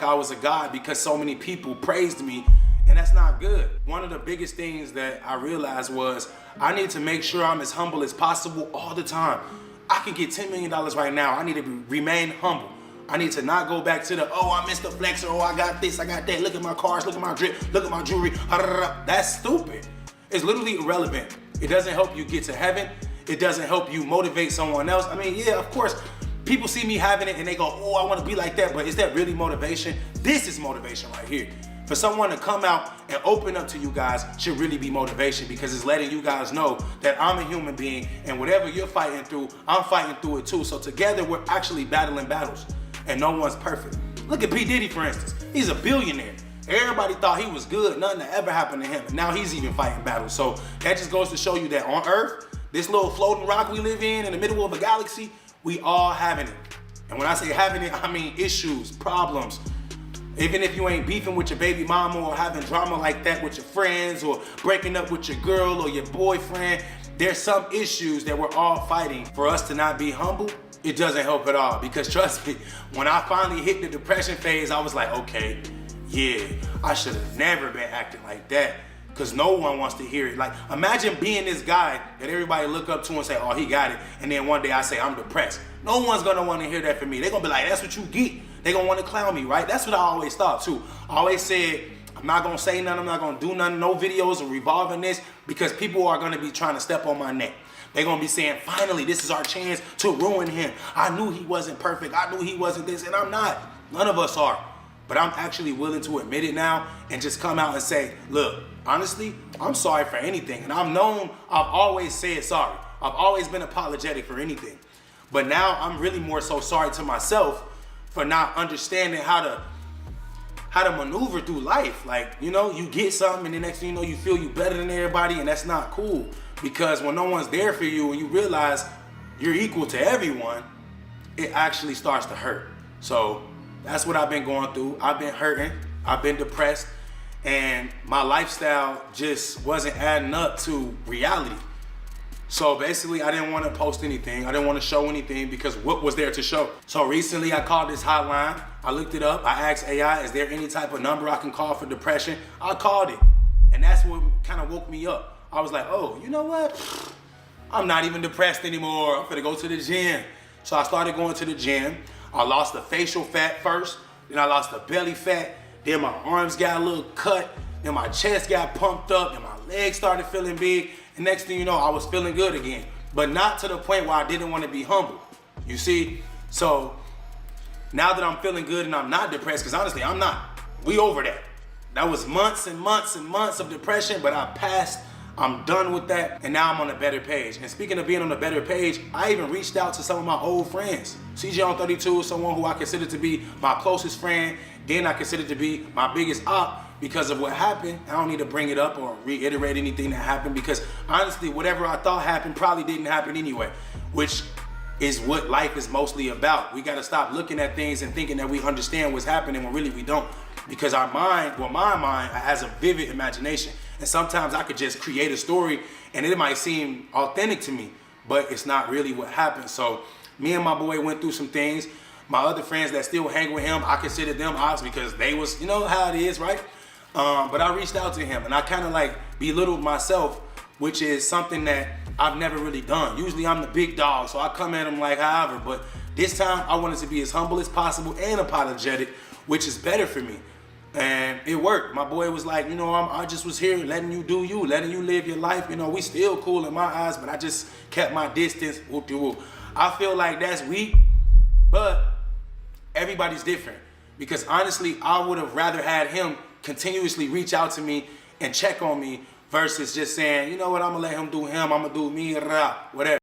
I was a god because so many people praised me, and that's not good. One of the biggest things that I realized was I need to make sure I'm as humble as possible all the time. I could get $10 million right now. I need to remain humble. I need to not go back to the, oh, I'm Mr. Flexer, oh, I got this, I got that, look at my cars, look at my drip, look at my jewelry. That's stupid. It's literally irrelevant. It doesn't help you get to heaven. It doesn't help you motivate someone else. I mean, yeah, of course, people see me having it and they go, oh, I want to be like that, but is that really motivation? This is motivation right here. For someone to come out and open up to you guys should really be motivation, because it's letting you guys know that I'm a human being and whatever you're fighting through, I'm fighting through it too. So together we're actually battling battles, and no one's perfect. Look at P. Diddy, for instance. He's a billionaire. Everybody thought he was good. Nothing that ever happened to him. And now he's even fighting battles. So that just goes to show you that on Earth, this little floating rock we live in the middle of a galaxy, we all having it. And when I say having it, I mean issues, problems. Even if you ain't beefing with your baby mama or having drama like that with your friends or breaking up with your girl or your boyfriend, there's some issues that we're all fighting. For us to not be humble, it doesn't help at all. Because trust me, when I finally hit the depression phase, I was like, okay, yeah, I should have never been acting like that. Because no one wants to hear it. Like, imagine being this guy that everybody look up to and say, oh, he got it. And then one day I say, I'm depressed. No one's gonna want to hear that from me. They're gonna be like, that's what you get. They're gonna want to clown me, right? That's what I always thought too. I always said, I'm not gonna say nothing, I'm not gonna do nothing, no videos or revolving this, because people are gonna be trying to step on my neck. They're gonna be saying, finally, this is our chance to ruin him. I knew he wasn't perfect. I knew he wasn't this, and I'm not. None of us are. But I'm actually willing to admit it now and just come out and say, look, honestly, I'm sorry for anything. And I've always said sorry. I've always been apologetic for anything. But now I'm really more so sorry to myself for not understanding how to maneuver through life. Like, you know, you get something and the next thing you know, you feel you better than everybody, and that's not cool. Because when no one's there for you and you realize you're equal to everyone, it actually starts to hurt. So that's what I've been going through. I've been hurting, I've been depressed, and my lifestyle just wasn't adding up to reality. So basically, I didn't want to post anything. I didn't want to show anything because what was there to show? So recently, I called this hotline. I looked it up. I asked AI, is there any type of number I can call for depression? I called it. And that's what kind of woke me up. I was like, oh, you know what? I'm not even depressed anymore. I'm gonna go to the gym. So I started going to the gym. I lost the facial fat first. Then I lost the belly fat. Then my arms got a little cut. Then my chest got pumped up. And my legs started feeling big. And next thing you know, I was feeling good again. But not to the point where I didn't want to be humble. You see? So now that I'm feeling good and I'm not depressed, because honestly, I'm not. We over that. That was months and months and months of depression, but I passed. I'm done with that, and now I'm on a better page. And speaking of being on a better page, I even reached out to some of my old friends. CJ on 32 is someone who I consider to be my closest friend. Then I consider to be my biggest op because of what happened. I don't need to bring it up or reiterate anything that happened, because honestly, whatever I thought happened probably didn't happen anyway, which is what life is mostly about. We gotta stop looking at things and thinking that we understand what's happening when really we don't. Because our mind, well, my mind has a vivid imagination. And sometimes I could just create a story and it might seem authentic to me, but it's not really what happened. So me and my boy went through some things. My other friends that still hang with him, I consider them ops because they was, you know how it is, right? But I reached out to him and I kind of like belittled myself, which is something that I've never really done. Usually I'm the big dog, so I come at him like however, but this time I wanted to be as humble as possible and apologetic, which is better for me. And it worked. My boy was like, you know, I just was here letting you do you, letting you live your life. You know, we still cool in my eyes, but I just kept my distance. Whoop-de-whoop. I feel like that's weak, but everybody's different. Because honestly, I would have rather had him continuously reach out to me and check on me versus just saying, you know what, I'm gonna let him do him, I'm gonna do me, whatever.